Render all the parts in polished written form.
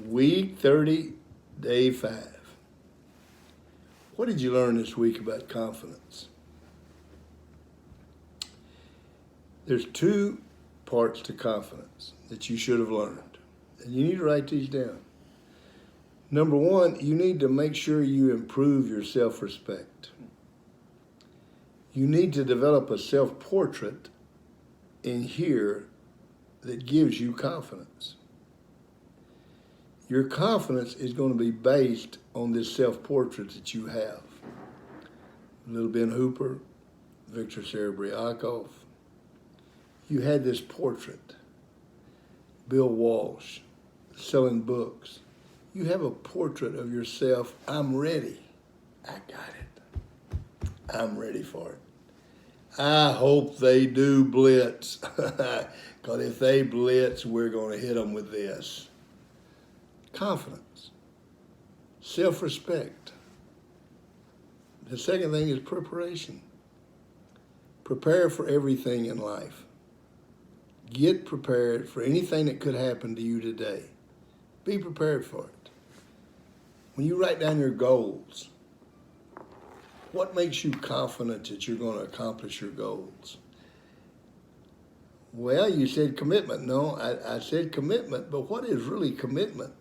Week 30, day 5. What did you learn this week about confidence? There's two parts to confidence that you should have learned, and you need to write these down. Number one, you need to make sure you improve your self-respect. You need to develop a self-portrait in here that gives you confidence. Your confidence is going to be based on this self-portrait that you have. Little Ben Hooper, Victor Serebriakov. You had this portrait. Bill Walsh, selling books. You have a portrait of yourself. I'm ready. I got it. I'm ready for it. I hope they do blitz. Because if they blitz, we're going to hit them with this. Confidence. Self-respect. The second thing is preparation. Prepare for everything in life. Get prepared for anything that could happen to you today. Be prepared for it. When you write down your goals, what makes you confident that you're going to accomplish your goals? Well, you said commitment. No, I said commitment, but what is really commitment?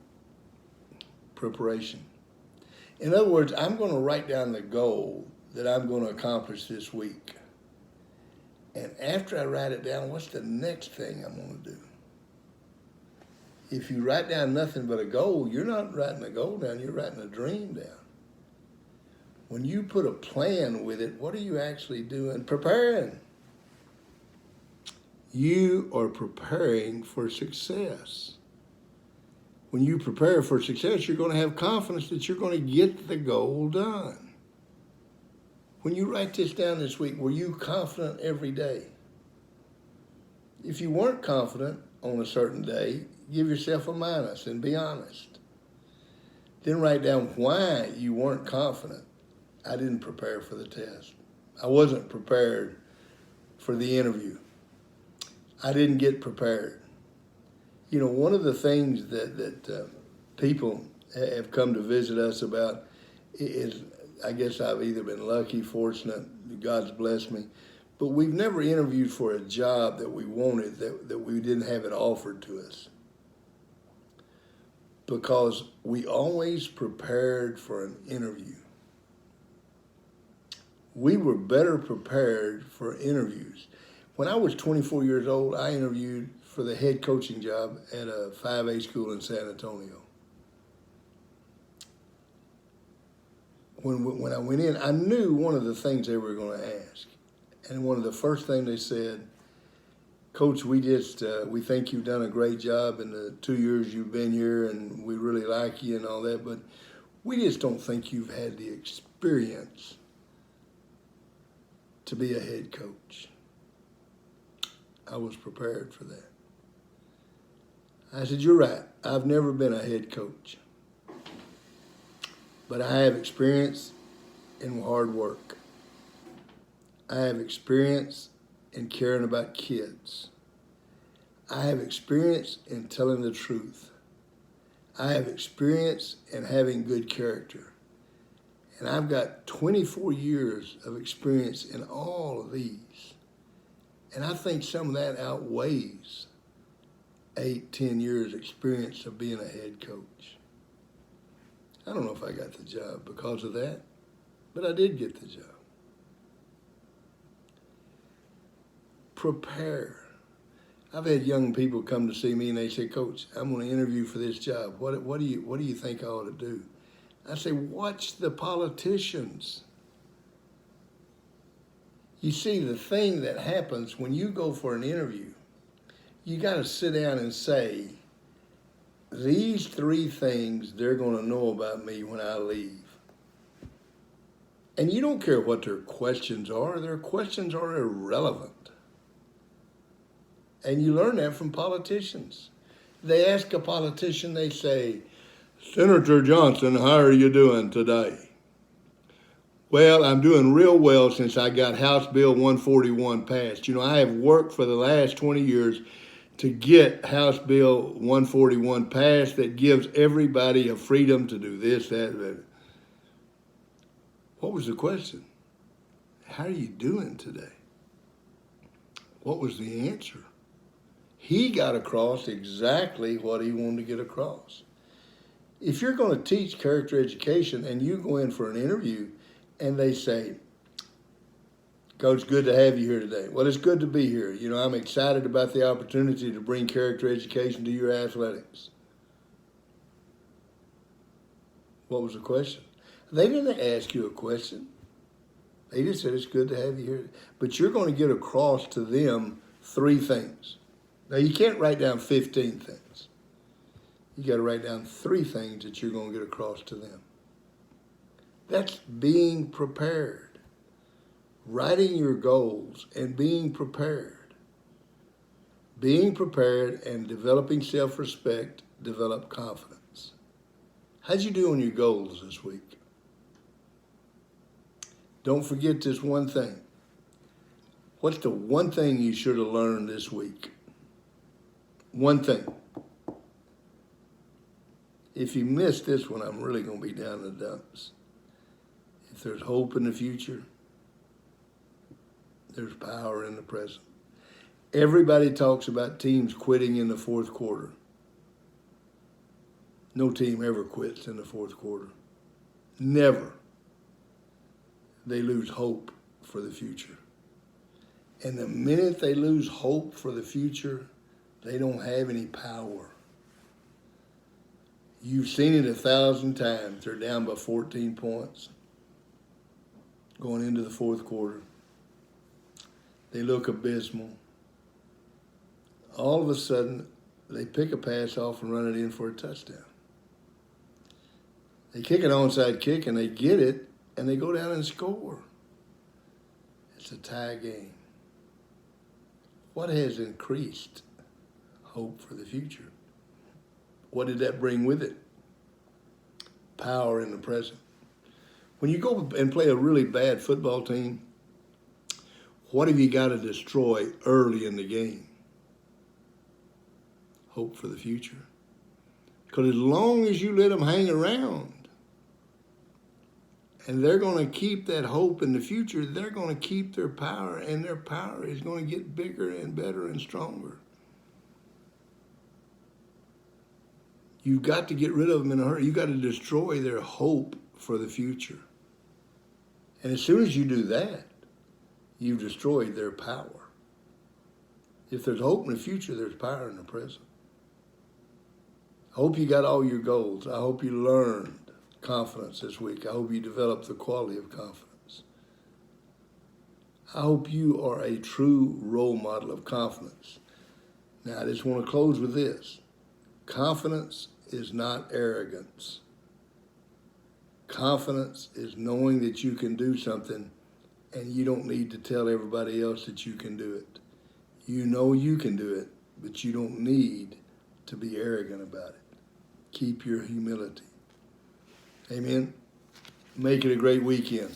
Preparation. In other words, I'm going to write down the goal that I'm going to accomplish this week. And after I write it down, what's the next thing I'm going to do? If you write down nothing but a goal, you're not writing a goal down, you're writing a dream down. When you put a plan with it, what are you actually doing? Preparing. You are preparing for success. When you prepare for success, you're going to have confidence that you're going to get the goal done. When you write this down this week, were you confident every day? If you weren't confident on a certain day, give yourself a minus and be honest. Then write down why you weren't confident. I didn't prepare for the test. I wasn't prepared for the interview. I didn't get prepared. You know, one of the things that people have come to visit us about is, I guess I've either been lucky, fortunate, God's blessed me, but we've never interviewed for a job that we wanted that we didn't have it offered to us. Because we always prepared for an interview. We were better prepared for interviews. When I was 24 years old, I interviewed for the head coaching job at a 5A school in San Antonio. When I went in, I knew one of the things they were going to ask. And one of the first things they said, Coach, we think you've done a great job in the 2 years you've been here, and we really like you and all that, but we just don't think you've had the experience to be a head coach. I was prepared for that. I said, you're right. I've never been a head coach. But I have experience in hard work. I have experience in caring about kids. I have experience in telling the truth. I have experience in having good character. And I've got 24 years of experience in all of these. And I think some of that outweighs 8, 10 years experience of being a head coach. I don't know if I got the job because of that, but I did get the job. Prepare. I've had young people come to see me and they say, Coach, I'm going to interview for this job. What do you think I ought to do? I say, watch the politicians. You see, the thing that happens when you go for an interview, you got to sit down and say, these 3 things they're going to know about me when I leave. And you don't care what their questions are. Their questions are irrelevant. And you learn that from politicians. They ask a politician, they say, Senator Johnson, how are you doing today? Well, I'm doing real well since I got House Bill 141 passed. You know, I have worked for the last 20 years to get House Bill 141 passed that gives everybody a freedom to do this, that. What was the question? How are you doing today? What was the answer? He got across exactly what he wanted to get across. If you're going to teach character education and you go in for an interview and they say, Coach, good to have you here today. Well, it's good to be here. You know, I'm excited about the opportunity to bring character education to your athletics. What was the question? They didn't ask you a question. They just said, it's good to have you here. But you're going to get across to them 3 things. Now, you can't write down 15 things. You got to write down 3 things that you're going to get across to them. That's being prepared. Writing your goals and being prepared. Being prepared and developing self-respect, develop confidence. How'd you do on your goals this week? Don't forget this one thing. What's the one thing you should have learned this week? One thing. If you miss this one, I'm really going to be down in the dumps. If there's hope in the future, there's power in the present. Everybody talks about teams quitting in the 4th quarter. No team ever quits in the 4th quarter. Never. They lose hope for the future. And the minute they lose hope for the future, they don't have any power. You've seen it 1,000 times. They're down by 14 points going into the 4th quarter. They look abysmal. All of a sudden, they pick a pass off and run it in for a touchdown. They kick an onside kick and they get it and they go down and score. It's a tie game. What has increased hope for the future? What did that bring with it? Power in the present. When you go and play a really bad football team, what have you got to destroy early in the game? Hope for the future. Because as long as you let them hang around, and they're going to keep that hope in the future, they're going to keep their power, and their power is going to get bigger and better and stronger. You've got to get rid of them in a hurry. You've got to destroy their hope for the future. And as soon as you do that, you've destroyed their power. If there's hope in the future, there's power in the present. I hope you got all your goals. I hope you learned confidence this week. I hope you developed the quality of confidence. I hope you are a true role model of confidence. Now, I just want to close with this. Confidence is not arrogance. Confidence is knowing that you can do something and you don't need to tell everybody else that you can do it. You know you can do it, but you don't need to be arrogant about it. Keep your humility. Amen. Make it a great weekend.